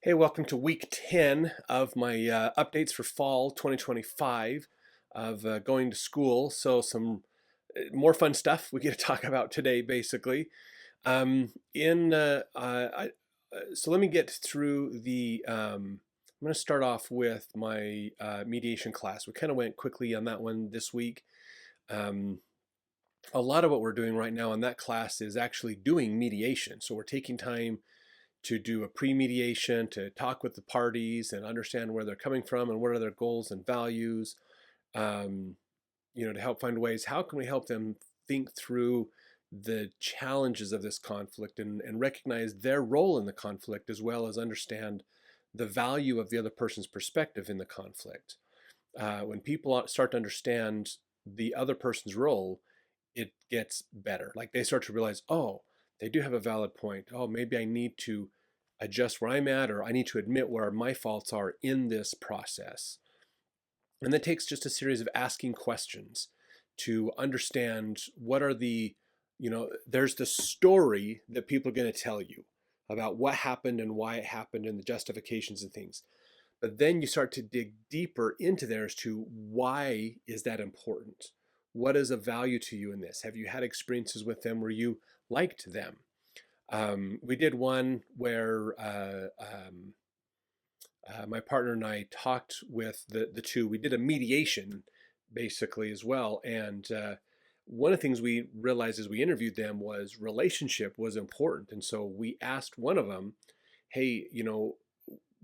Hey, welcome to week 10 of my updates for fall 2025 of going to school. So, some more fun stuff we get to talk about today, basically. In So let me get through I'm going to start off with my mediation class. We kind of went quickly on that one this week. Um, a lot of what we're doing right now in that class is actually doing mediation. So, we're taking time to do a pre-mediation, to talk with the parties and understand where they're coming from and what are their goals and values, um, to help find ways, how can we help them think through the challenges of this conflict and recognize their role in the conflict as well as understand the value of the other person's perspective in the conflict. When people start to understand the other person's role, it gets better. Like they start to realize, oh, they do have a valid point. Oh, maybe I need to adjust where I'm at, or I need to admit where my faults are in this process. And that takes just a series of asking questions to understand what are there's the story that people are going to tell you about what happened and why it happened and the justifications and things. But then you start to dig deeper into there as to why is that important? What is of value to you in this? Have you had experiences with them where you liked them? We did one where my partner and I talked with the two. We did a mediation basically as well. And one of the things we realized as we interviewed them was relationship was important. And so we asked one of them, hey,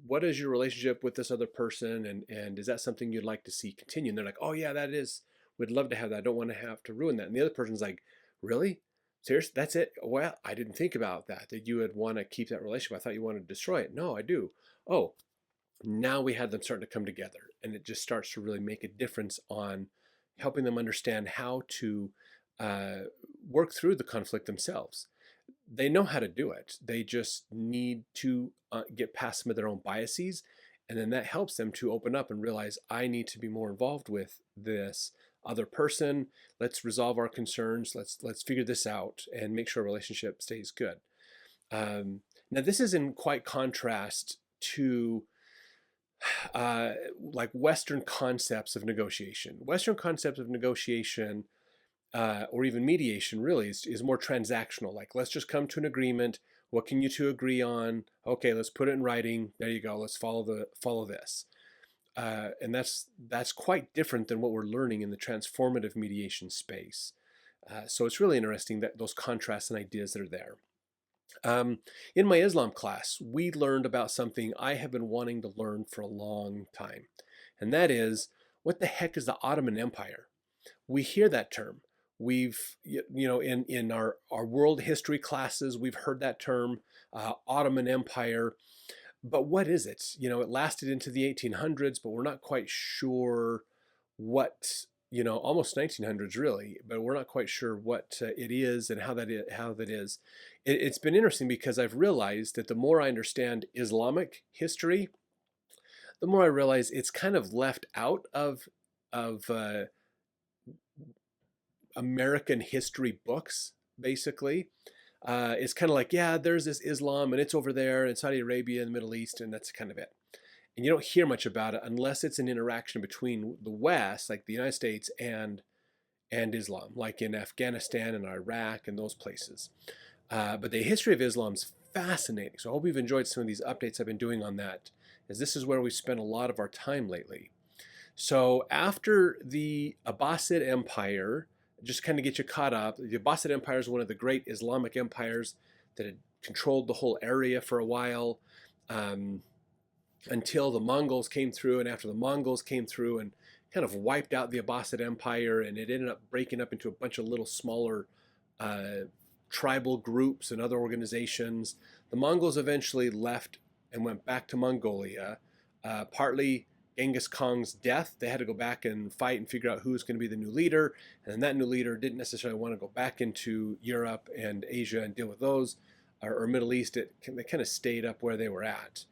what is your relationship with this other person? And is that something you'd like to see continue? And they're like, oh, yeah, that is. We'd love to have that. I don't want to have to ruin that. And the other person's like, really? Serious? That's it? Well, I didn't think about that you would want to keep that relationship. I thought you wanted to destroy it. No, I do. Oh, now we had them starting to come together, and it just starts to really make a difference on helping them understand how to uh, work through the conflict themselves. They know how to do it. They just need to get past some of their own biases, and then that helps them to open up and realize, I need to be more involved with this other person. Let's resolve our concerns. Let's figure this out and make sure our relationship stays good. Now, this is in quite contrast to uh, like Western concepts of negotiation. Western concepts of negotiation, or even mediation, really is more transactional. Like, let's just come to an agreement. What can you two agree on? Okay, let's put it in writing. There you go. Let's follow this. And that's quite different than what we're learning in the transformative mediation space. So it's really interesting that those contrasts and ideas that are there. In my Islam class, we learned about something I have been wanting to learn for a long time, and that is, what the heck is the Ottoman Empire? We hear that term. In our world history classes, we've heard that term, Ottoman Empire. But what is it? It lasted into the 1800s, but we're not quite sure what, almost 1900s really, but we're not quite sure what it is and how that is. It's been interesting because I've realized that the more I understand Islamic history, the more I realize it's kind of left out of American history books, basically. It's kind of like, yeah, there's this Islam and it's over there in Saudi Arabia and the Middle East, and that's kind of it. And you don't hear much about it unless it's an interaction between the West, like the United States, and Islam, like in Afghanistan and Iraq and those places. But the history of Islam is fascinating. So I hope you've enjoyed some of these updates I've been doing on that, as this is where we've spent a lot of our time lately. So after the Abbasid Empire, just kind of get you caught up, the Abbasid Empire is one of the great Islamic empires that had controlled the whole area for a while, until the Mongols came through. And after the Mongols came through and kind of wiped out the Abbasid Empire, and it ended up breaking up into a bunch of little smaller tribal groups and other organizations. The Mongols eventually left and went back to Mongolia, partly Genghis Khan's death. They had to go back and fight and figure out who was going to be the new leader. And then that new leader didn't necessarily want to go back into Europe and Asia and deal with those, or Middle East. They kind of stayed up where they were at.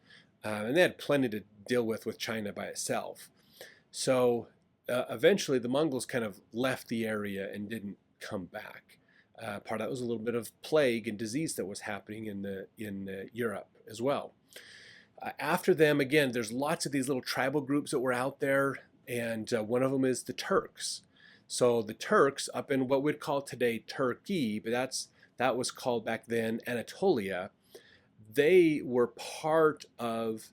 And they had plenty to deal with China by itself. So eventually the Mongols kind of left the area and didn't come back. Part of that was a little bit of plague and disease that was happening in Europe as well. After them, again, there's lots of these little tribal groups that were out there, and one of them is the Turks. So the Turks up in what we'd call today Turkey, but that was called back then Anatolia. They were part of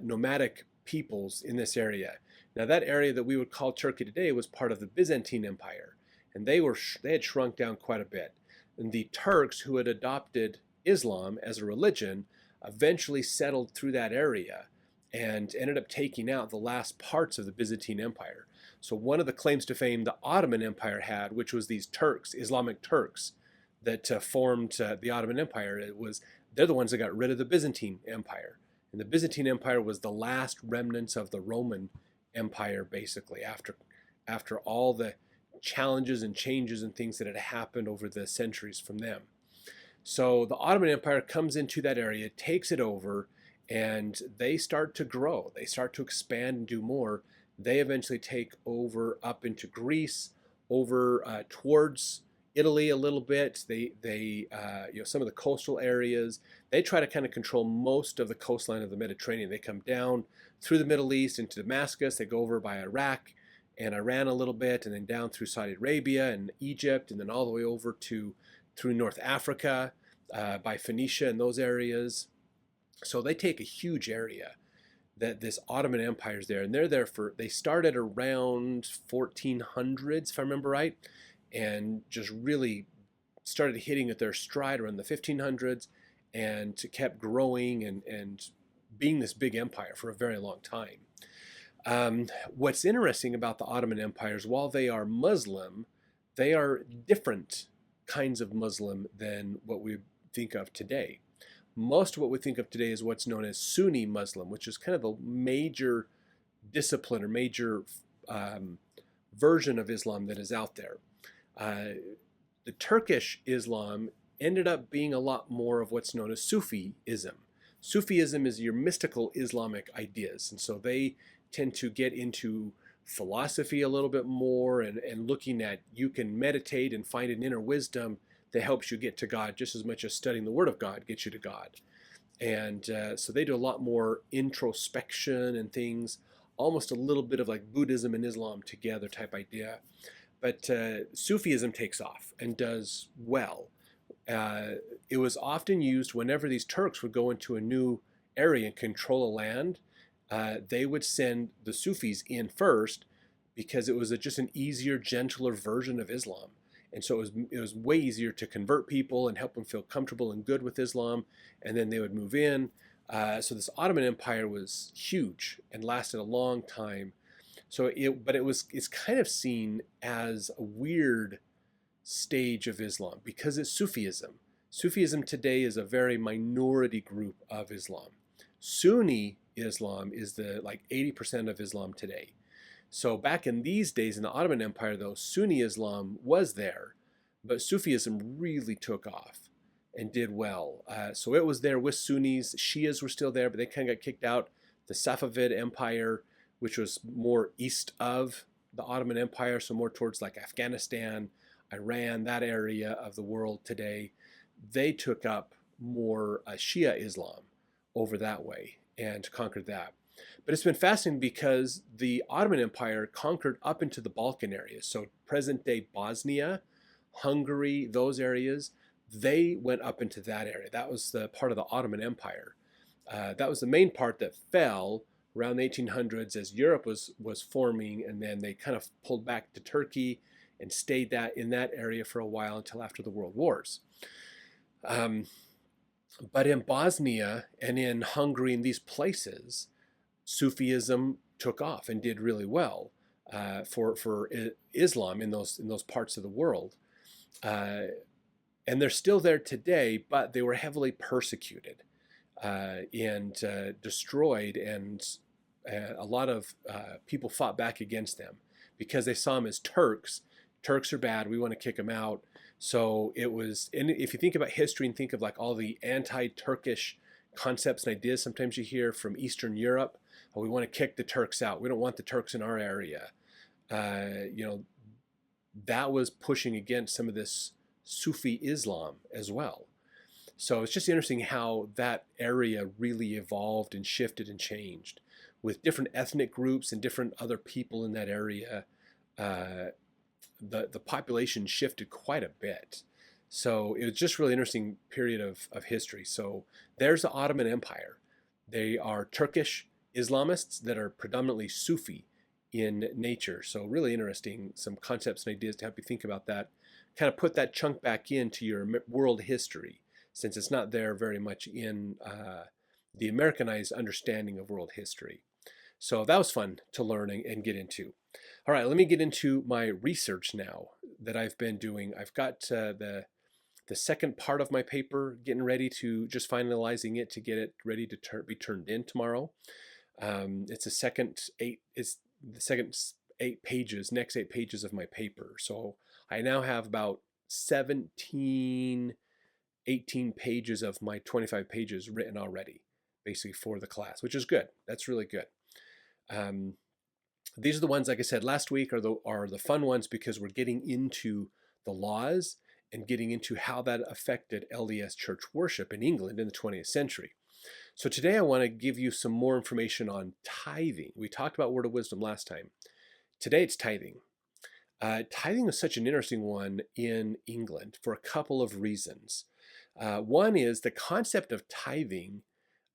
nomadic peoples in this area. Now that area that we would call Turkey today was part of the Byzantine Empire, and they had shrunk down quite a bit. And the Turks, who had adopted Islam as a religion, eventually settled through that area and ended up taking out the last parts of the Byzantine Empire. So one of the claims to fame the Ottoman Empire had, which was these Turks, Islamic Turks, that formed the Ottoman Empire, they're the ones that got rid of the Byzantine Empire. And the Byzantine Empire was the last remnants of the Roman Empire, basically, after all the challenges and changes and things that had happened over the centuries from them. So the Ottoman Empire comes into that area, takes it over, and they start to grow. They start to expand and do more. They eventually take over up into Greece, over towards Italy a little bit. They some of the coastal areas. They try to kind of control most of the coastline of the Mediterranean. They come down through the Middle East into Damascus. They go over by Iraq and Iran a little bit, and then down through Saudi Arabia and Egypt, and then all the way over to through North Africa, by Phoenicia and those areas. So they take a huge area. That this Ottoman Empire is there, and they started around 1400s, if I remember right, and just really started hitting at their stride around the 1500s, and kept growing and being this big empire for a very long time. What's interesting about the Ottoman Empire is while they are Muslim, they are different kinds of Muslim than what we think of today. Most of what we think of today is what's known as Sunni Muslim, which is kind of a major discipline or major version of Islam that is out there. The Turkish Islam ended up being a lot more of what's known as Sufism. Sufism is your mystical Islamic ideas, and so they tend to get into philosophy a little bit more and looking at you can meditate and find an inner wisdom that helps you get to God just as much as studying the Word of God gets you to God. And so they do a lot more introspection and things, almost a little bit of like Buddhism and Islam together type idea. But Sufism takes off and does well. It was often used whenever these Turks would go into a new area and control a land. They would send the Sufis in first because it was just an easier, gentler version of Islam. And so it was way easier to convert people and help them feel comfortable and good with Islam, and then they would move in. So this Ottoman Empire was huge and lasted a long time. It's kind of seen as a weird stage of Islam because it's Sufism. Sufism today is a very minority group of Islam. Sunni Islam is like 80% of Islam today. So back in these days in the Ottoman Empire, though, Sunni Islam was there, but Sufism really took off and did well. So it was there with Sunnis. Shias were still there, but they kind of got kicked out. The Safavid Empire, which was more east of the Ottoman Empire, so more towards like Afghanistan, Iran, that area of the world today, they took up more Shia Islam over that way and conquered that. But it's been fascinating because the Ottoman Empire conquered up into the Balkan areas. So present-day Bosnia, Hungary, those areas, they went up into that area. That was the part of the Ottoman Empire. That was the main part that fell around the 1800s as Europe was forming, and then they kind of pulled back to Turkey and stayed in that area for a while until after the World Wars. But in Bosnia and in Hungary and these places, Sufism took off and did really well for Islam in those parts of the world. And they're still there today, but they were heavily persecuted and destroyed, and a lot of people fought back against them because they saw them as Turks. Turks are bad, we want to kick them out. So it was, and if you think about history and think of like all the anti-Turkish concepts and ideas sometimes you hear from Eastern Europe, oh, we want to kick the Turks out. We don't want the Turks in our area. That was pushing against some of this Sufi Islam as well. So it's just interesting how that area really evolved and shifted and changed with different ethnic groups and different other people in that area. Uh, the population shifted quite a bit. So it was just really interesting period of history. So there's the Ottoman Empire. They are Turkish Islamists that are predominantly Sufi in nature. So really interesting, some concepts and ideas to help you think about that. Kind of put that chunk back into your world history, since it's not there very much in the Americanized understanding of world history. So that was fun to learn and get into. All right, let me get into my research now that I've been doing. I've got the second part of my paper, getting ready to just finalizing it to get it ready to be turned in tomorrow. It's the second 8 pages, next 8 pages of my paper. So I now have about 17, 18 pages of my 25 pages written already, basically for the class, which is good. That's really good. These are the ones, like I said last week, are the fun ones because we're getting into the laws and getting into how that affected LDS church worship in England in the 20th century. So today I want to give you some more information on tithing. We talked about word of wisdom last time. Today it's tithing. Tithing is such an interesting one in England for a couple of reasons. One is the concept of tithing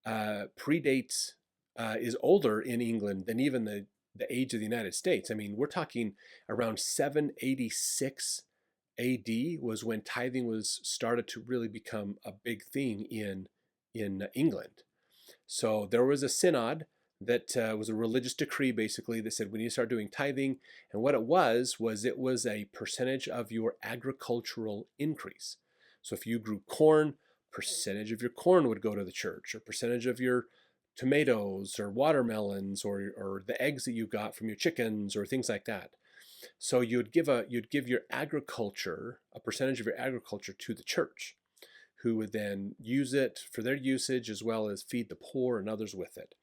predates, is older in England than even the age of the United States. I mean, we're talking around 786 AD was when tithing was started to really become a big thing in England. So there was a synod that was a religious decree basically that said we need to start doing tithing. And what it was it was a percentage of your agricultural increase. So if you grew corn, percentage of your corn would go to the church, or percentage of your tomatoes or watermelons or the eggs that you got from your chickens or things like that. So you'd give your agriculture, a percentage of your agriculture, to the church, who would then use it for their usage as well as feed the poor and others with it.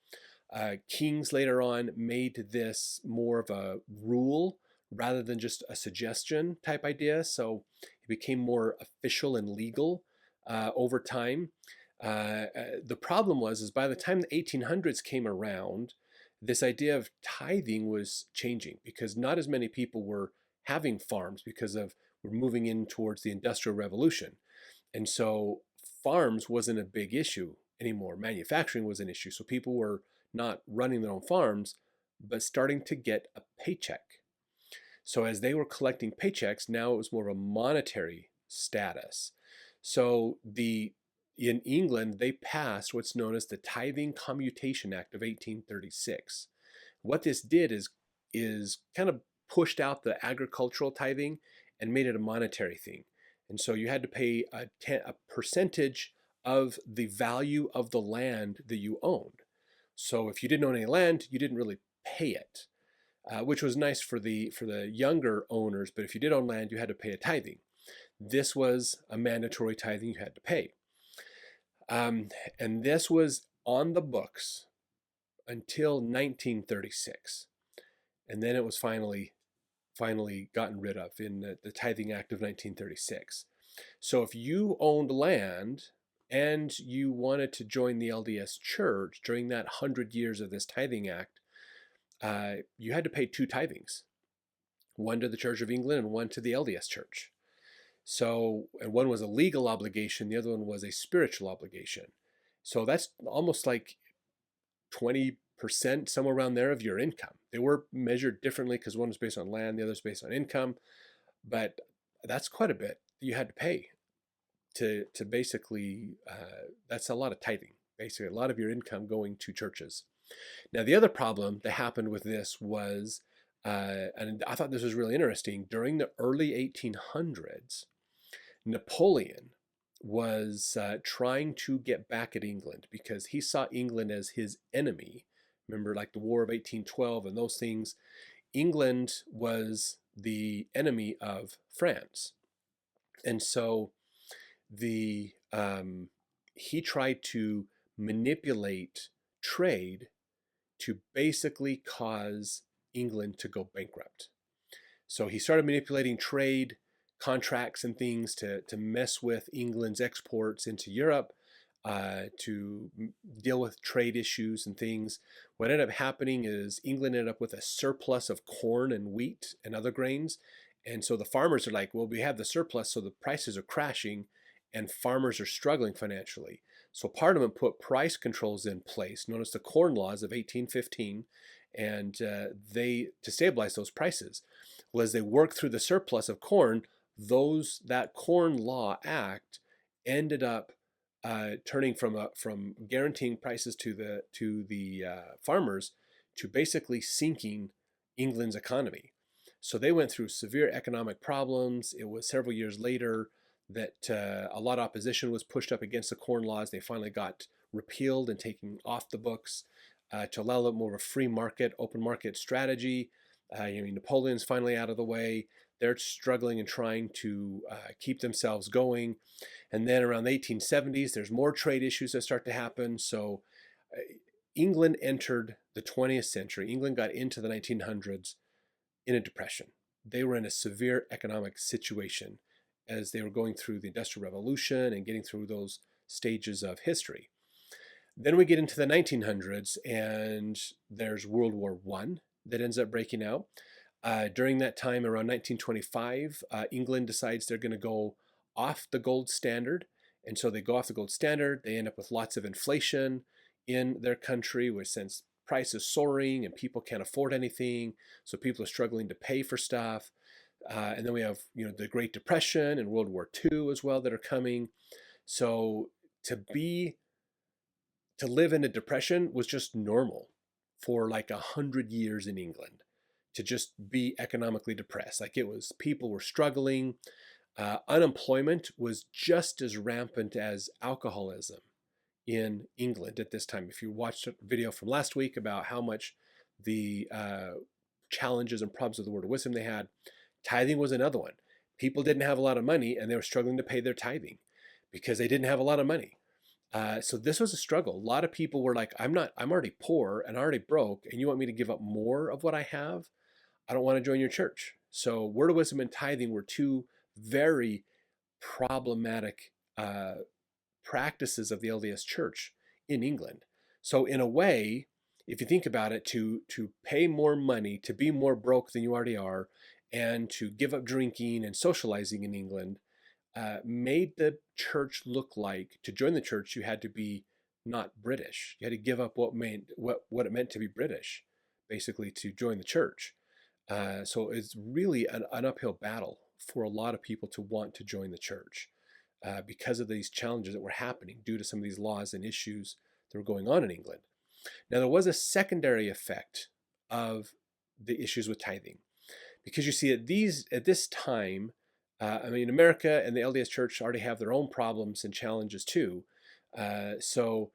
Kings later on made this more of a rule rather than just a suggestion type idea. So it became more official and legal over time. The problem was by the time the 1800s came around, this idea of tithing was changing because not as many people were having farms because we're moving in towards the Industrial Revolution. And so farms wasn't a big issue anymore. Manufacturing was an issue. So people were not running their own farms, but starting to get a paycheck. So as they were collecting paychecks, now it was more of a monetary status. So in England, they passed what's known as the Tithing Commutation Act of 1836. What this did is kind of pushed out the agricultural tithing and made it a monetary thing. And so you had to pay a percentage of the value of the land that you owned. So if you didn't own any land, you didn't really pay it, which was nice for the younger owners. But if you did own land, you had to pay a tithing. This was a mandatory tithing you had to pay. And this was on the books until 1936. And then it was finally gotten rid of in the Tithing Act of 1936. So if you owned land and you wanted to join the LDS Church during that 100 years of this Tithing Act, you had to pay 2 tithings, one to the Church of England and one to the LDS Church. So, and one was a legal obligation, the other one was a spiritual obligation. So that's almost like 20%, somewhere around there, of your income. They were measured differently because one was based on land, the other is based on income, but that's quite a bit you had to pay to basically, that's a lot of tithing, basically a lot of your income going to churches. Now, the other problem that happened with this was, and I thought this was really interesting, during the early 1800s, Napoleon was trying to get back at England because he saw England as his enemy. Remember, like the War of 1812 and those things. England was the enemy of France. And so he tried to manipulate trade to basically cause England to go bankrupt. So he started manipulating trade, contracts and things to mess with England's exports into Europe, to deal with trade issues and things. What ended up happening is England ended up with a surplus of corn and wheat and other grains. And so the farmers are like, well, we have the surplus, so the prices are crashing and farmers are struggling financially. So Parliament put price controls in place, known as the Corn Laws of 1815, and they to stabilize those prices. Well, as they worked through the surplus of corn, that Corn Law Act ended up turning from guaranteeing prices to the farmers to basically sinking England's economy. So they went through severe economic problems. It was several years later that a lot of opposition was pushed up against the Corn Laws. They finally got repealed and taken off the books to allow a little more of a free market, open market strategy. Napoleon's finally out of the way. They're struggling and trying to keep themselves going. And then around the 1870s, there's more trade issues that start to happen. So England entered the 20th century. England got into the 1900s in a depression. They were in a severe economic situation as they were going through the Industrial Revolution and getting through those stages of history. Then we get into the 1900s, and there's World War I that ends up breaking out. During that time, around 1925, England decides they're going to go off the gold standard. And so they go off the gold standard. They end up with lots of inflation in their country, which since prices soaring and people can't afford anything. So people are struggling to pay for stuff. And then we have, the Great Depression and World War II as well that are coming. So to live in a depression was just normal for like 100 years in England, to just be economically depressed. Like people were struggling. Unemployment was just as rampant as alcoholism in England at this time. If you watched a video from last week about how much the challenges and problems of the word of wisdom they had, tithing was another one. People didn't have a lot of money and they were struggling to pay their tithing because they didn't have a lot of money. So this was a struggle. A lot of people were like, I'm already poor and already broke, and you want me to give up more of what I have? I don't want to join your church. So word of wisdom and tithing were two very problematic practices of the LDS Church in England. So in a way, if you think about it, to pay more money, to be more broke than you already are, and to give up drinking and socializing in England, made the church look like, to join the church, you had to be not British. You had to give up what it meant to be British, basically, to join the church. So it's really an uphill battle for a lot of people to want to join the church because of these challenges that were happening due to some of these laws and issues that were going on in England. Now, there was a secondary effect of the issues with tithing, because you see at this time, America and the LDS Church already have their own problems and challenges too. So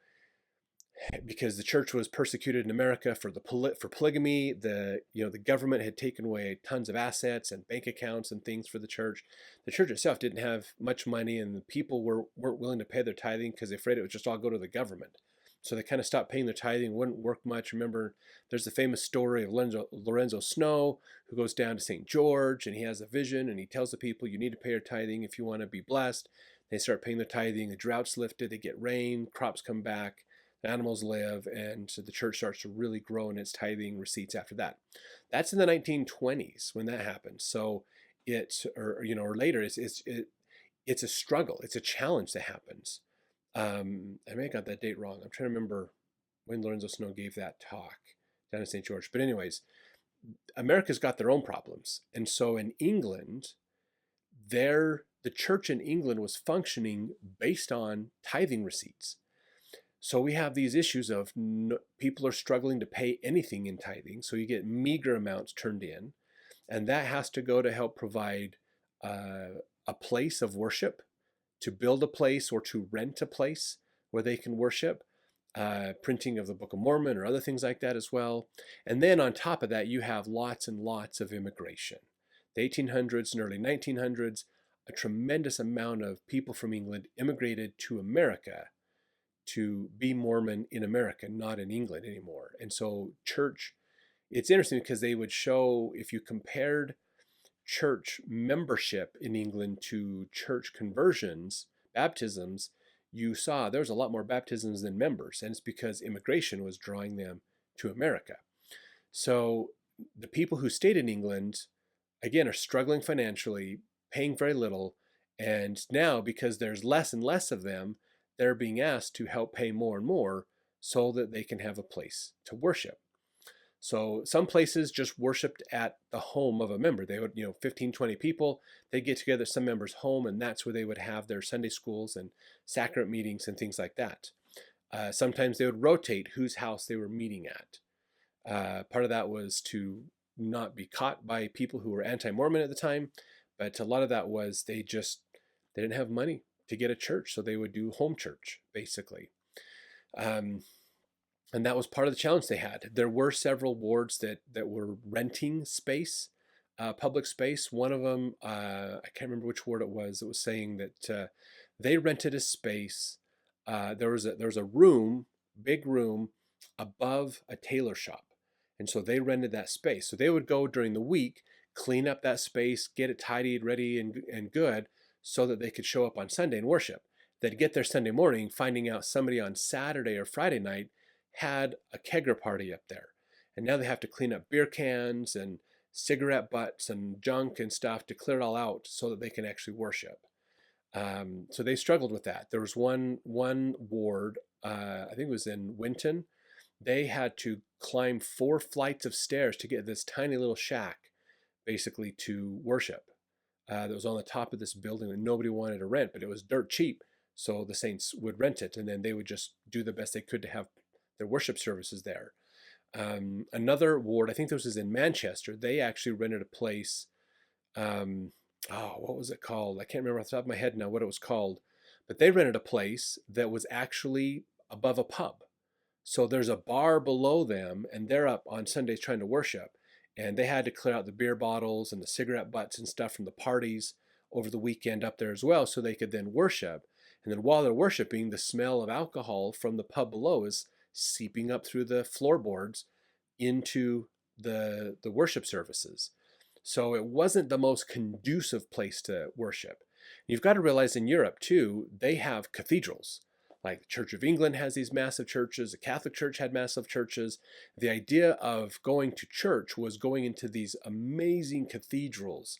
because the church was persecuted in America for polygamy, the government had taken away tons of assets and bank accounts and things for the church. The church itself didn't have much money, and the people weren't willing to pay their tithing because they were afraid it would just all go to the government. So they kind of stopped paying their tithing. Wouldn't work much. Remember, there's the famous story of Lorenzo Snow, who goes down to St. George, and he has a vision, and he tells the people, you need to pay your tithing if you want to be blessed. They start paying their tithing. The drought's lifted. They get rain. Crops come back. The animals live, and so the church starts to really grow in its tithing receipts after that. That's in the 1920s when that happens. So or later, it's a struggle. It's a challenge that happens. I may have got that date wrong. I'm trying to remember when Lorenzo Snow gave that talk down in St. George. But anyways, America's got their own problems. And so in England, the church in England was functioning based on tithing receipts. So we have these issues of people are struggling to pay anything in tithing. So you get meager amounts turned in. And that has to go to help provide a place of worship, to build a place or to rent a place where they can worship, printing of the Book of Mormon or other things like that as well. And then on top of that, you have lots and lots of immigration. The 1800s and early 1900s, a tremendous amount of people from England immigrated to America to be Mormon in America, not in England anymore. And so it's interesting because they would show, if you compared church membership in England to church conversions, baptisms, you saw there was a lot more baptisms than members, and it's because immigration was drawing them to America. So the people who stayed in England, again, are struggling financially, paying very little, and now because there's less and less of them, they're being asked to help pay more and more so that they can have a place to worship. So some places just worshiped at the home of a member. They would, 15, 20 people, they'd get together at some member's home, and that's where they would have their Sunday schools and sacrament meetings and things like that. Sometimes they would rotate whose house they were meeting at. Part of that was to not be caught by people who were anti-Mormon at the time, but a lot of that was they didn't have money to get a church, so they would do home church, basically. And that was part of the challenge they had. There were several wards that were renting space, public space. One of them, I can't remember which ward it was saying that they rented a space. There was a room, big room, above a tailor shop. And so they rented that space. So they would go during the week, clean up that space, get it tidied, ready, and good, so that they could show up on Sunday and worship. They'd get there Sunday morning, finding out somebody on Saturday or Friday night had a kegger party up there. And now they have to clean up beer cans and cigarette butts and junk and stuff to clear it all out so that they can actually worship. So they struggled with that. There was one ward, I think it was in Winton. They had to climb 4 flights of stairs to get this tiny little shack, basically, to worship. That was on the top of this building that nobody wanted to rent, but it was dirt cheap. So the saints would rent it, and then they would just do the best they could to have their worship services there. Another ward, I think this was in Manchester, they actually rented a place. What was it called? I can't remember off the top of my head now what it was called, but they rented a place that was actually above a pub. So there's a bar below them, and they're up on Sundays trying to worship, and they had to clear out the beer bottles and the cigarette butts and stuff from the parties over the weekend up there as well, so they could then worship. And then while they're worshiping, the smell of alcohol from the pub below is seeping up through the floorboards into the worship services. So it wasn't the most conducive place to worship. You've got to realize in Europe too, they have cathedrals. Like the Church of England has these massive churches, the Catholic Church had massive churches. The idea of going to church was going into these amazing cathedrals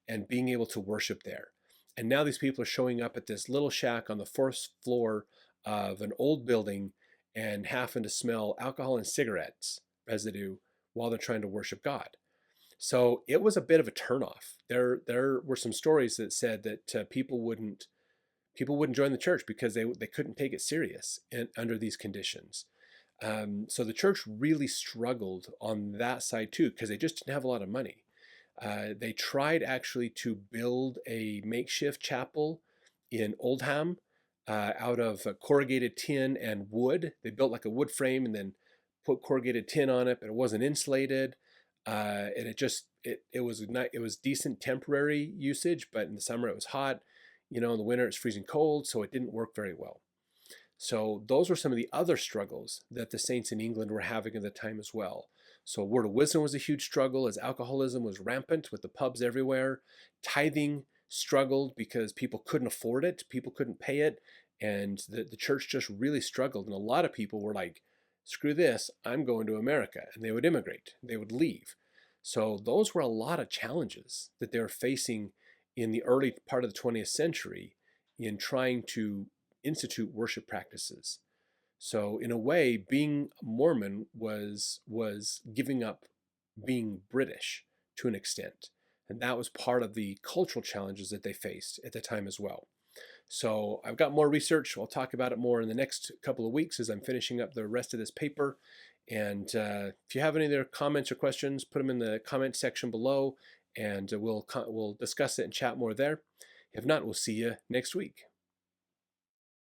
and being able to worship there. And now these people are showing up at this little shack on the 4th floor of an old building and having to smell alcohol and cigarettes residue while they're trying to worship God. So it was a bit of a turnoff. There were some stories that said that people wouldn't join the church because they couldn't take it serious under these conditions. So the church really struggled on that side too, because they just didn't have a lot of money. They tried actually to build a makeshift chapel in Oldham out of corrugated tin and wood. They built like a wood frame and then put corrugated tin on it, but it wasn't insulated. And it was decent temporary usage, but in the summer it was hot. In the winter it's freezing cold, so it didn't work very well. So those were some of the other struggles that the saints in England were having at the time as well. So word of wisdom was a huge struggle as alcoholism was rampant with the pubs everywhere. Tithing struggled because people couldn't afford it, people couldn't pay it, and the church just really struggled. And a lot of people were like, screw this, I'm going to America. And they would immigrate, they would leave. So those were a lot of challenges that they were facing in the early part of the 20th century in trying to institute worship practices. So in a way, being Mormon was giving up being British to an extent. And that was part of the cultural challenges that they faced at the time as well. So I've got more research. I'll talk about it more in the next couple of weeks as I'm finishing up the rest of this paper. And if you have any other comments or questions, put them in the comment section below, and we'll discuss it and chat more there. If not, we'll see you next week.